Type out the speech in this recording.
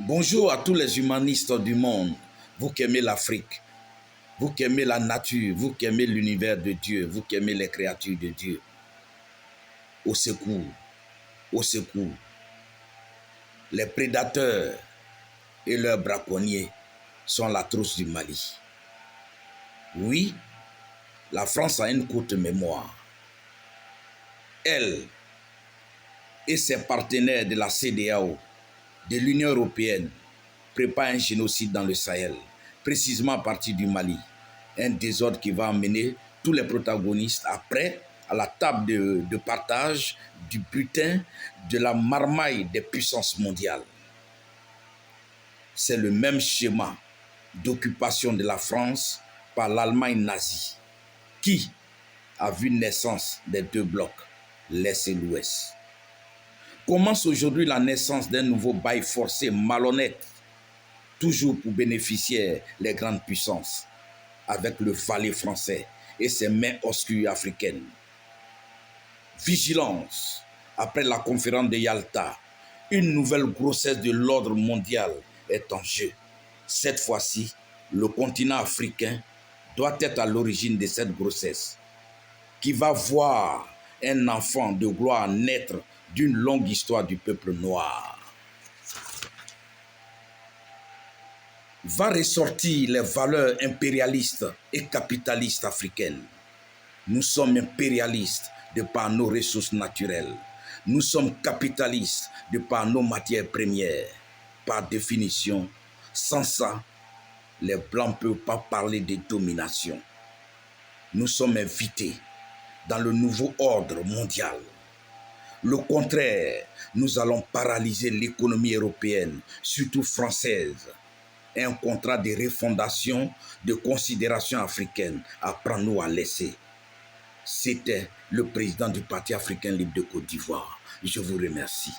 Bonjour à tous les humanistes du monde, vous qui aimez l'Afrique, vous qui aimez la nature, vous qui aimez l'univers de Dieu, vous qui aimez les créatures de Dieu. Au secours, au secours. Les prédateurs et leurs braconniers sont la trousse du Mali. Oui, la France a une courte mémoire. Elle et ses partenaires de la CEDEAO, de l'Union européenne, préparent un génocide dans le Sahel, précisément à partir du Mali. Un désordre qui va amener tous les protagonistes après à la table de partage du butin de la marmaille des puissances mondiales. C'est le même schéma d'occupation de la France par l'Allemagne nazie, qui a vu naissance des deux blocs, l'Est et l'Ouest. Commence aujourd'hui la naissance d'un nouveau bail forcé malhonnête, toujours pour bénéficier les grandes puissances, avec le valet français et ses mains obscures africaines. Vigilance, après la conférence de Yalta, une nouvelle grossesse de l'ordre mondial est en jeu. Cette fois-ci, le continent africain doit être à l'origine de cette grossesse, qui va voir un enfant de gloire naître d'une longue histoire du peuple noir. Va ressortir les valeurs impérialistes et capitalistes africaines. Nous sommes impérialistes de par nos ressources naturelles. Nous sommes capitalistes de par nos matières premières. Par définition, sans ça, les Blancs ne peuvent pas parler de domination. Nous sommes invités dans le nouveau ordre mondial. Le contraire, nous allons paralyser l'économie européenne, surtout française. Un contrat de refondation de considération africaine. Apprends-nous à laisser. C'était le président du Parti africain libre de Côte d'Ivoire. Je vous remercie.